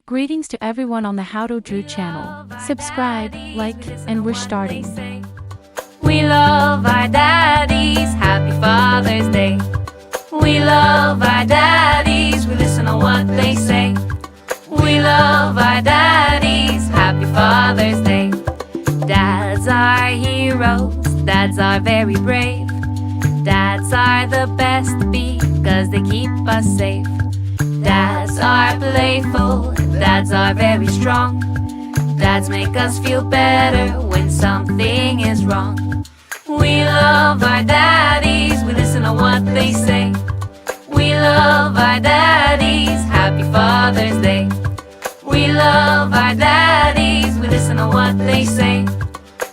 Greetings to everyone on the How to Drew channel. Subscribe, like, and we're starting. We love our daddies, happy Father's Day. We love our daddies, we listen to what they say. We love our daddies, happy Father's Day. Dads are heroes, dads are very brave. Dads are the best because they keep us safe. Dads are playful, dads are very strong. Dads make us feel better when something is wrong. We love our daddies, we listen to what they say. We love our daddies, happy Father's Day. We love our daddies, we listen to what they say.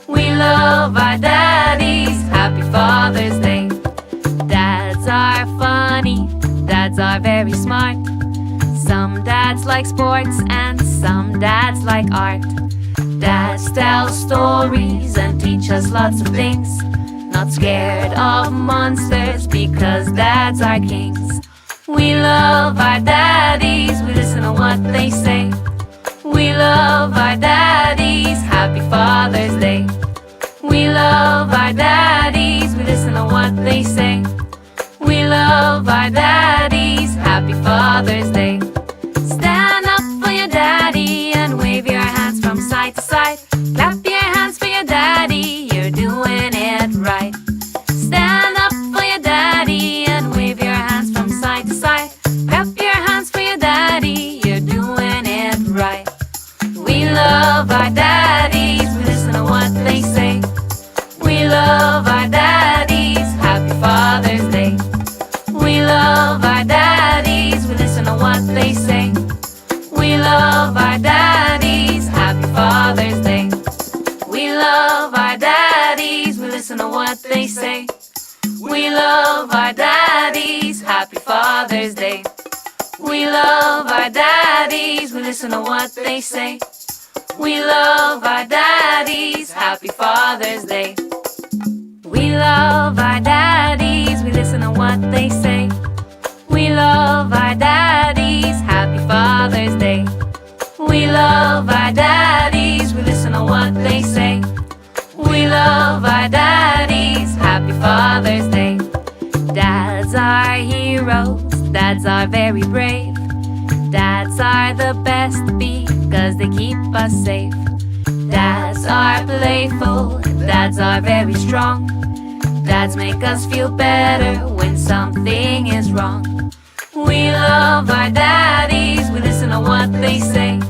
We love our daddies, happy Father's Day. Dads are funny, dads are very smart. Some dads like sports and some dads like art. Dads tell stories and teach us lots of things. Not scared of monsters because dads are kings. We love our daddies, we listen to what they say. We love our daddies, happy Father's Day. We love our daddies, we listen to what they say. We love our daddies, happy Father's Day. Stand up for your daddy and wave your hands from side to side. Clap your hands for your daddy, you're doing it right. Stand up for your daddy and wave your hands from side to side. Clap your hands for your daddy, you're doing it right. We love our daddies, we listen to what they say. We love our daddies, happy Father's Day. We love our daddies, we listen to what they say. We love our daddies, happy Father's Day. We love our daddies, we listen to what they say. We love our daddies, happy Father's Day. We love our daddies, we listen to what they say. We love our daddies, happy Father's Day. We love our daddies, we listen to what they say. We love our daddies, happy Father's Day. We love our daddies, we listen to what they say. We love our daddies, happy Father's Day. Dads are heroes, dads are very brave. Dads are the best because they keep us safe. Dads are playful, dads are very strong. Dads make us feel better when something is wrong. We love our daddies, we listen to what they say.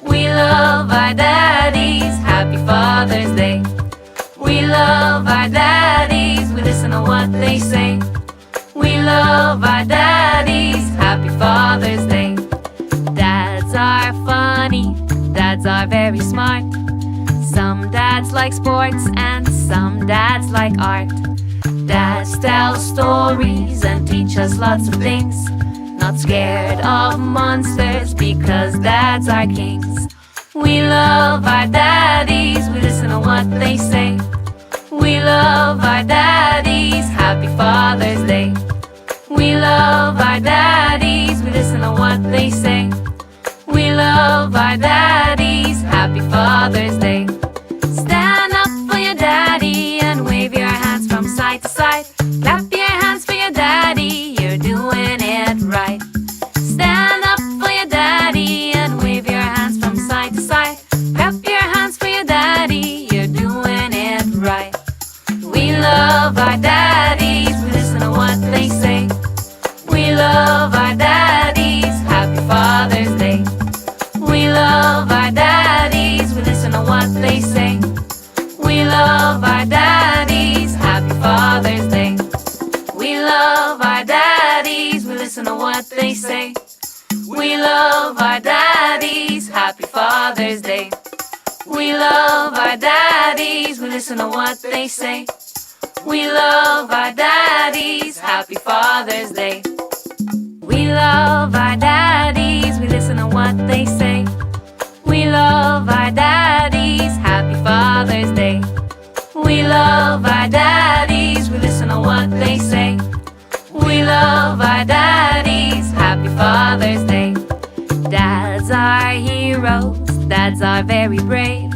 We love our daddies, happy Father's Day. We love our daddies, we listen to what they say. We love our daddies, happy Father's Day. Dads are funny, dads are very smart. Some dads like sports and some dads like art. Dads tell stories and teach us lots of things. Not scared of monsters because dads are kings. We love our daddies, we listen to what they say. We love our daddies, happy Father's Day. We love our daddies, we listen to what they say. We love our daddies, happy Father's Day. Stand up for your daddy and wave your hands from side to side. Clap your hands for your daddy, you're doing it right. Stand up for your daddy and wave your hands from side to side. Clap your hands for your daddy, you're doing it right. We love our daddies, we listen to what they say. We love our daddies, happy Father's Day. We love our daddies, we listen to what they say. We love our daddies, happy Father's Day. We love our daddies, we listen to what they say. We love our daddies, happy Father's Day. We love our daddies, we listen to what they say. We love our daddies, happy Father's Day. We love our daddies, we listen to what they say. We love our daddies, happy Father's Day. We love our daddies, we listen to what they say. We love our daddies, happy Father's Day. Dads Dads are heroes, dads are very brave.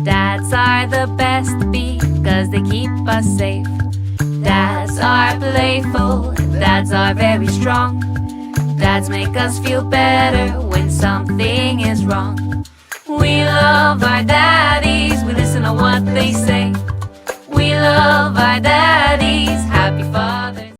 Dads are the best because they keep us safe. Dads are playful, dads are very strong. Dads make us feel better when something is wrong. We love our daddies, we listen to what they say. We love our daddies.